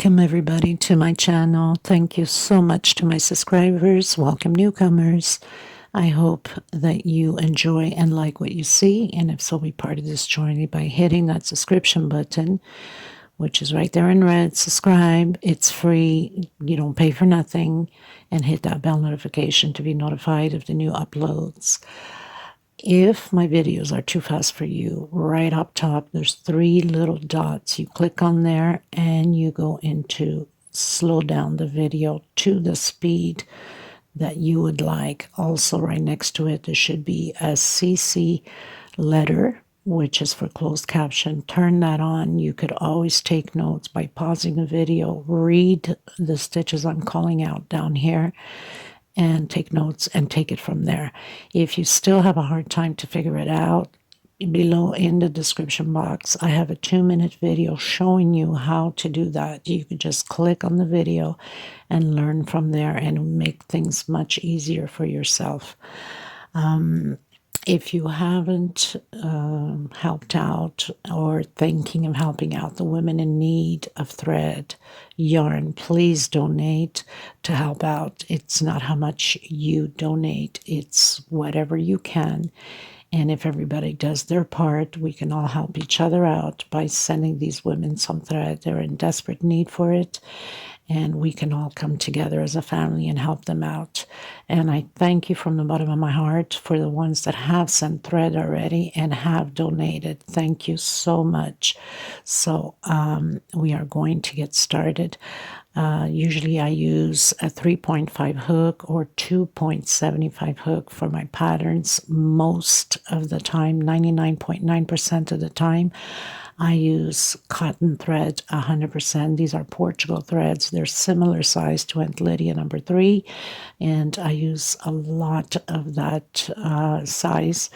Welcome everybody to my channel. Thank you so much to my subscribers. Welcome newcomers. I hope that you enjoy and like what you see, and if so, be part of this journey by hitting that subscription button, which is right there in red. Subscribe. It's free. You don't pay for nothing. And hit that bell notification to be notified of the new uploads. If my videos are too fast for you, right up top, there's 3 little dots. You click on there and you go into slow down the video to the speed that you would like. Also, right next to it, there should be a CC letter, which is for closed caption. Turn that on. You could always take notes by pausing the video, read the stitches I'm calling out down here, and take notes and take it from there. If you still have a hard time to figure it out, below in the description box, I have a 2-minute video showing you how to do that. You can just click on the video and learn from there and make things much easier for yourself. If you haven't helped out or thinking of helping out the women in need of thread, yarn, please donate to help out. It's not how much you donate, it's whatever you can. And if everybody does their part, we can all help each other out by sending these women some thread. They're in desperate need for it. And we can all come together as a family and help them out. And I thank you from the bottom of my heart for the ones that have sent thread already and have donated. Thank you so much. So we are going to get started. Usually I use a 3.5 hook or 2.75 hook for my patterns. Most of the time, 99.9% of the time, I use cotton thread 100%. These are Portugal threads. They're similar size to Aunt Lydia number 3, and I use a lot of that size.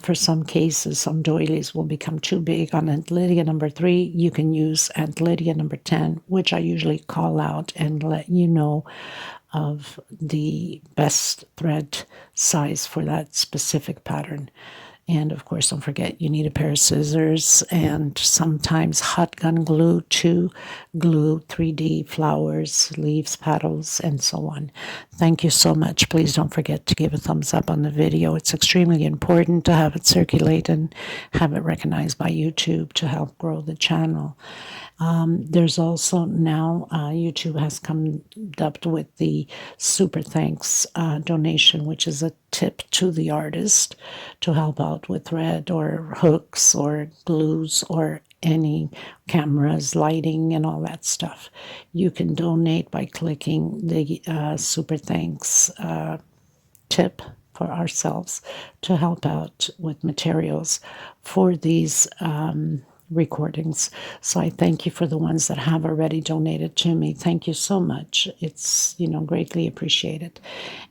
For some cases, some doilies will become too big on Aunt Lydia number 3. You can use Aunt Lydia number 10, which I usually call out and let you know of the best thread size for that specific pattern. And of course, don't forget, you need a pair of scissors and sometimes hot gun glue to glue 3D flowers, leaves, petals, and so on. Thank you so much. Please don't forget to give a thumbs up on the video. It's extremely important to have it circulate and have it recognized by YouTube to help grow the channel. There's also now YouTube has come up with the super thanks donation, which is a tip to the artist to help out with thread or hooks or glues or any cameras, lighting, and all that stuff. You can donate by clicking the super thanks tip for ourselves to help out with materials for these recordings. So I thank you for the ones that have already donated to me. Thank you so much. It's, greatly appreciated.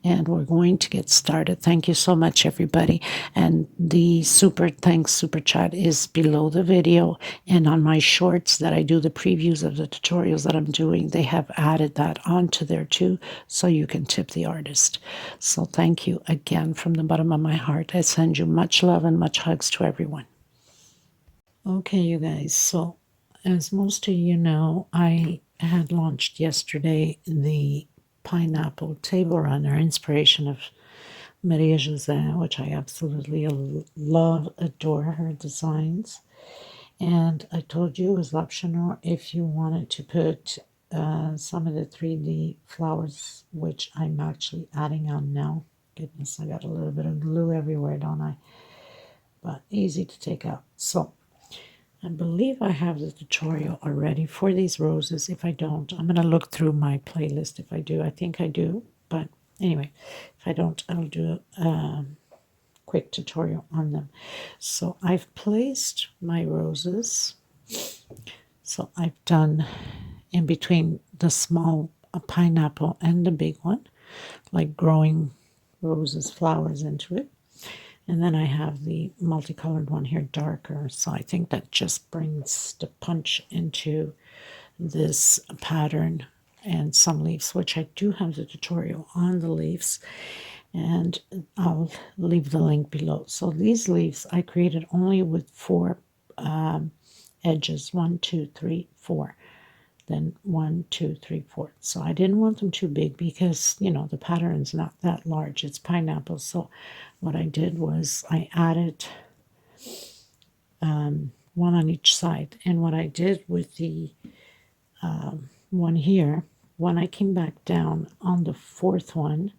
And we're going to get started. Thank you so much, everybody. And the super thanks super chat is below the video, and on my shorts that I do the previews of the tutorials that I'm doing, they have added that onto there too, so you can tip the artist. So thank you again from the bottom of my heart. I send you much love and much hugs to everyone. Okay, you guys, so as most of you know, I had launched yesterday the pineapple table runner inspiration of Maria José, which I absolutely love, adore her designs. And I told you it was optional if you wanted to put some of the 3D flowers, which I'm actually adding on now. Goodness, I got a little bit of glue everywhere, don't I? But easy to take out. So I believe I have the tutorial already for these roses. If I don't, I'm going to look through my playlist. If I do, I think I do. But anyway, if I don't, I'll do a quick tutorial on them. So I've placed my roses. So I've done in between the small pineapple and the big one, like growing roses, flowers into it. And then I have the multicolored one here, darker. So I think that just brings the punch into this pattern. And some leaves, which I do have the tutorial on the leaves. And I'll leave the link below. So these leaves I created only with 4 edges. 1, 2, 3, 4. then 1, 2, 3, 4. So I didn't want them too big because, you know, the pattern's not that large. It's pineapple. So what I did was I added one on each side. And what I did with the one here, when I came back down on the fourth one,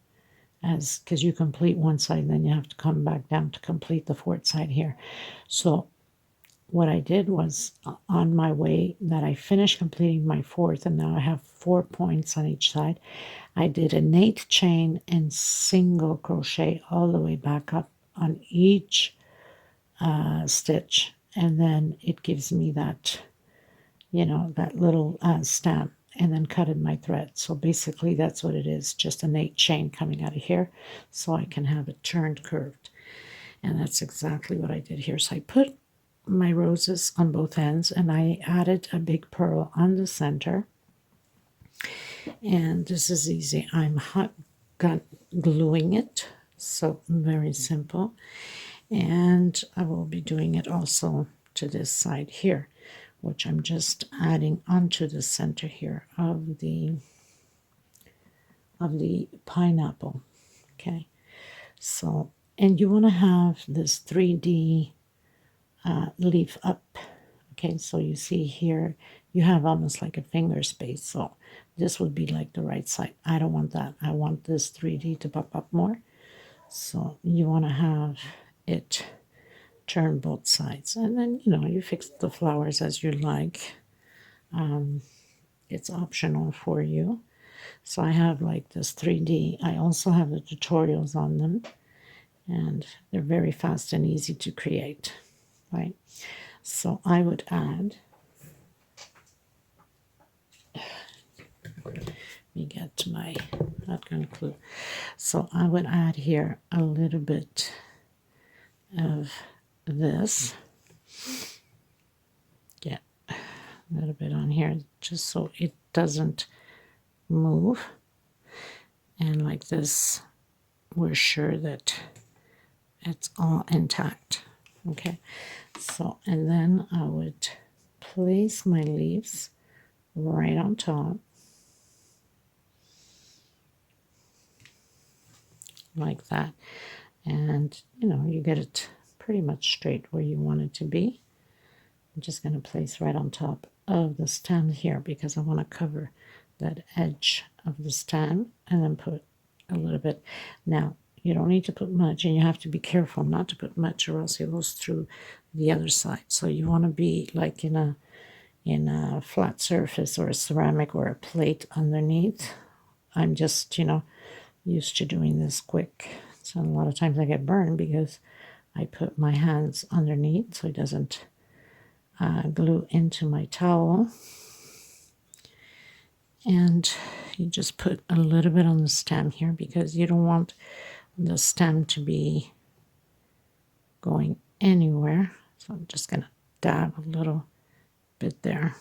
as because you complete one side, then you have to come back down to complete the fourth side here. So what I did was on my way that I finished completing my fourth, and now I have 4 points on each side, I did an 8 chain and single crochet all the way back up on each stitch, and then it gives me that, you know, that little stamp, and then cut in my thread. So basically that's what it is, just an 8 chain coming out of here so I can have it turned curved. And that's exactly what I did here. So I put my roses on both ends, and I added a big pearl on the center. And this is easy. I'm hot gun gluing it, so very simple. And I will be doing it also to this side here, which I'm just adding onto the center here of the pineapple. Okay, so, and you want to have this 3D leaf up. Okay, so you see here you have almost like a finger space, so this would be like the right side. I don't want that. I want this 3D to pop up more. So you want to have it turn both sides, and then, you know, you fix the flowers as you like. It's optional for you. So I have like this 3D. I also have the tutorials on them, and they're very fast and easy to create, right? So I would add, let me get to my shotgun clue. So I would add here a little bit of this. Get a little bit on here just so it doesn't move. And like this, we're sure that it's all intact. Okay, so, and then I would place my leaves right on top, like that. And, you know, you get it pretty much straight where you want it to be. I'm just going to place right on top of the stem here because I want to cover that edge of the stem, and then put a little bit. Now, you don't need to put much, and you have to be careful not to put much, or else it goes through the other side. So you want to be like in a flat surface or a ceramic or a plate underneath. I'm just, you know, used to doing this quick. So a lot of times I get burned because I put my hands underneath so it doesn't glue into my towel. And you just put a little bit on the stem here because you don't want the stem to be going anywhere. So I'm just going to dab a little bit there.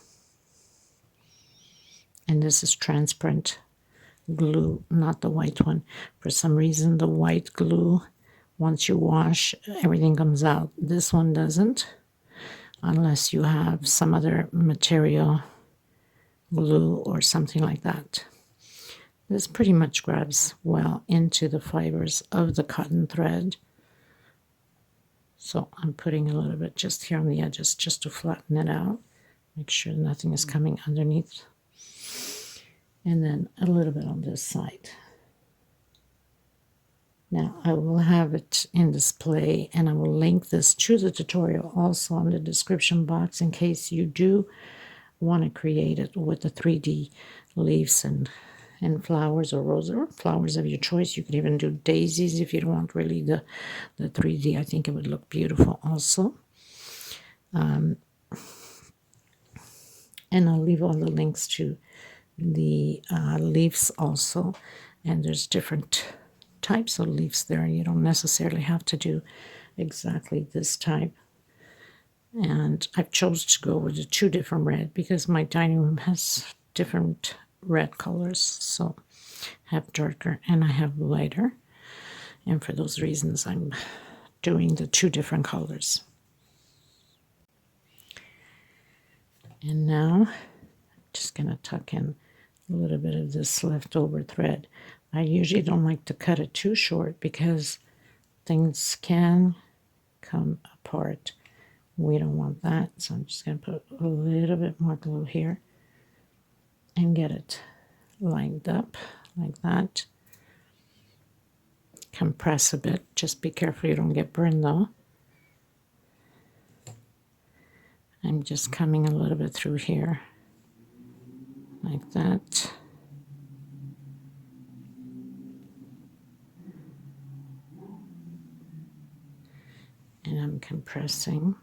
And this is transparent glue, not the white one. For some reason, the white glue, once you wash, everything comes out. This one doesn't, unless you have some other material, glue or something like that. This pretty much grabs well into the fibers of the cotton thread. So I'm putting a little bit just here on the edges just to flatten it out. Make sure nothing is coming underneath. And then a little bit on this side. Now I will have it in display, and I will link this to the tutorial also in the description box in case you do want to create it with the 3D leaves and flowers or roses or flowers of your choice. You could even do daisies if you don't want really the 3D. I think it would look beautiful also. And I'll leave all the links to the leaves also. And there's different types of leaves there. You don't necessarily have to do exactly this type. And I've chosen to go with the 2 different red because my dining room has different red colors. So I have darker and I have lighter. And for those reasons, I'm doing the 2 different colors. And now Just going to tuck in a little bit of this leftover thread. I usually don't like to cut it too short because things can come apart. We don't want that, so I'm just going to put a little bit more glue here and get it lined up like that. Compress a bit. Just be careful you don't get burned though. I'm just coming a little bit through here like that. And I'm compressing.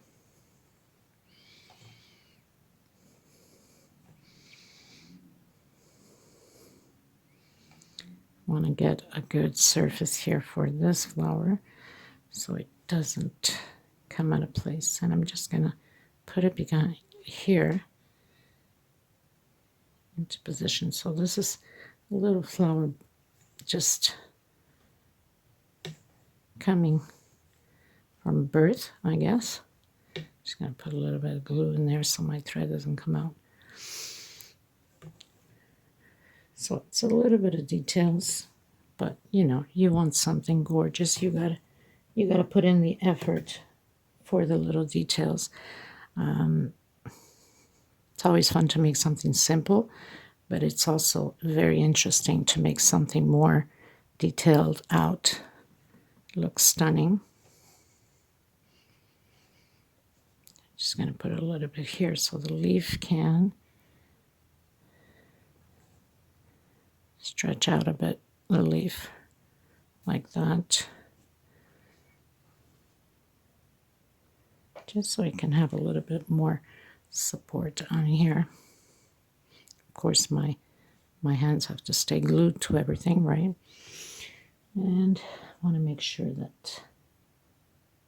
Want to get a good surface here for this flower so it doesn't come out of place. And I'm just going to put it behind here into position. So this is a little flower just coming from birth, I guess. Just going to put a little bit of glue in there so my thread doesn't come out. So it's a little bit of details, but you know, you want something gorgeous. You gotta put in the effort for the little details. It's always fun to make something simple, but it's also very interesting to make something more detailed out. Looks stunning. Just going to put a little bit here so the leaf can stretch out a bit, the leaf, like that. Just so it can have a little bit more support on here. Of course, my hands have to stay glued to everything, right? And I want to make sure that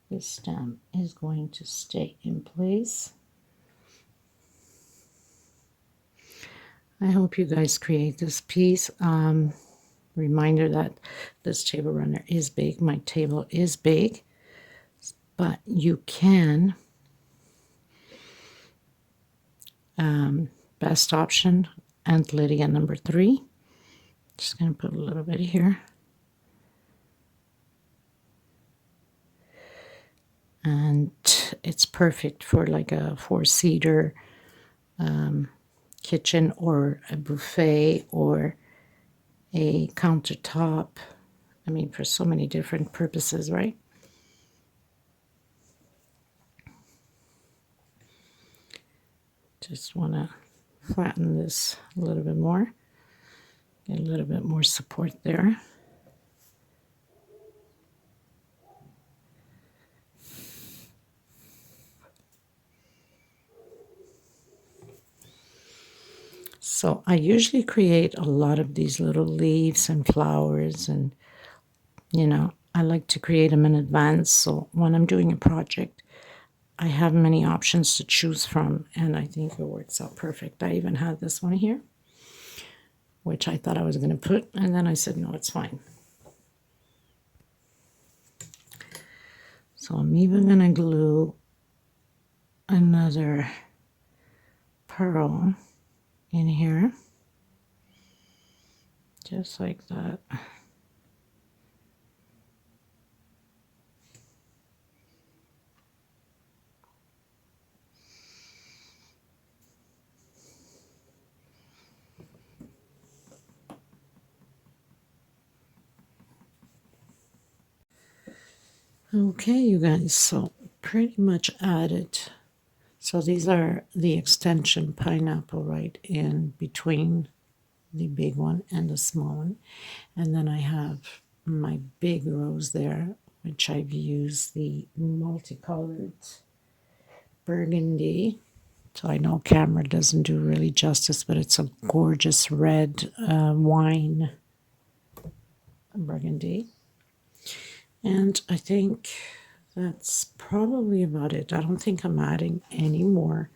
this stem is going to stay in place. I hope you guys create this piece. Reminder that this table runner is big. My table is big, but you can, best option, Aunt Lydia number 3. Just going to put a little bit here. And it's perfect for like a 4-seater kitchen or a buffet or a countertop. I mean, for so many different purposes, right? Just want to flatten this a little bit more. Get a little bit more support there. So I usually create a lot of these little leaves and flowers, and you know, I like to create them in advance. So when I'm doing a project, I have many options to choose from, and I think it works out perfect. I even had this one here, which I thought I was going to put, and then I said, no, it's fine. So I'm even going to glue another pearl in here, just like that. Okay, you guys, so pretty much added. So these are the extension pineapple right in between the big one and the small one. And then I have my big rose there, which I've used the multicolored burgundy. So I know camera doesn't do really justice, but it's a gorgeous red wine burgundy. And I think that's probably about it. I don't think I'm adding any more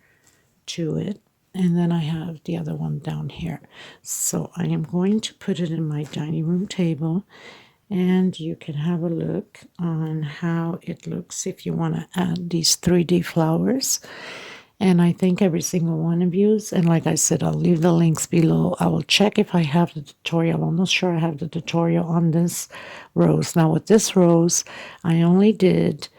to it. And then I have the other one down here. So I am going to put it in my dining room table, and you can have a look on how it looks if you want to add these 3D flowers. And I thank every single one of you. And like I said, I'll leave the links below. I will check if I have the tutorial. I'm almost sure I have the tutorial on this rose. Now with this rose, I only did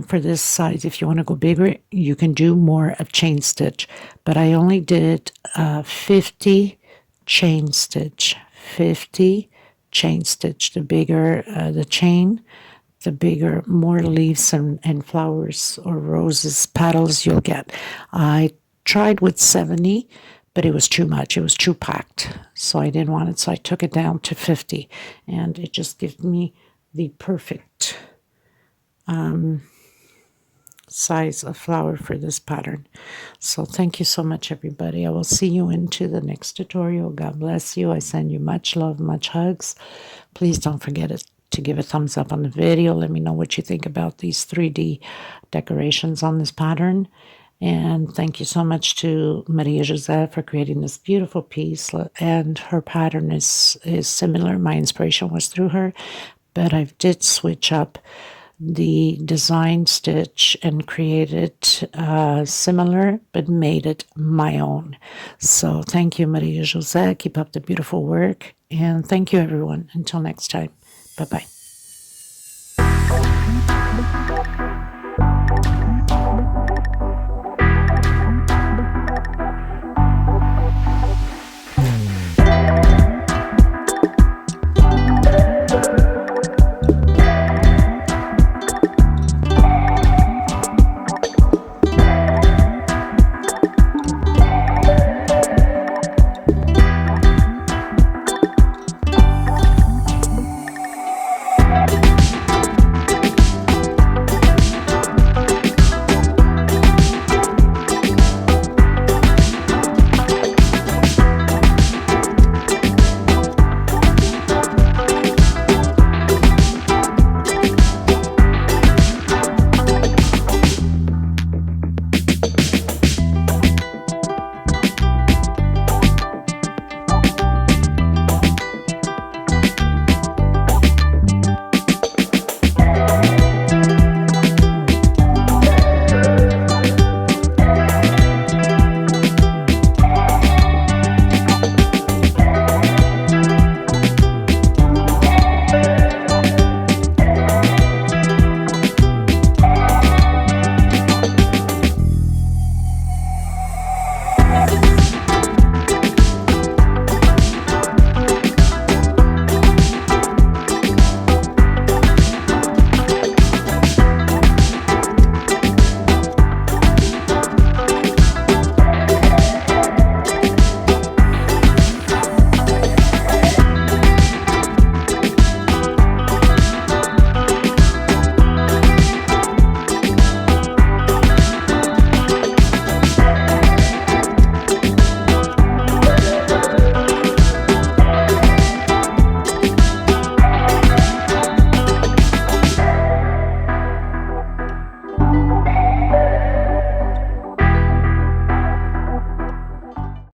for this size. If you want to go bigger, you can do more of chain stitch. But I only did 50 chain stitch. 50 chain stitch. The bigger the chain, the bigger, more leaves and flowers or roses, petals you'll get. I tried with 70, but it was too much. It was too packed. So I didn't want it. So I took it down to 50. And it just gives me the perfect size of flower for this pattern. So thank you so much, everybody. I will see you into the next tutorial. God bless you. I send you much love, much hugs. Please don't forget to give a thumbs up on the video. Let me know what you think about these 3D decorations on this pattern. And thank you so much to Maria Jose for creating this beautiful piece. And her pattern is similar. My inspiration was through her, but I did switch up the design stitch and created similar, but made it my own. So thank you, Maria Jose. Keep up the beautiful work. And thank you, everyone. Until next time. Bye-bye.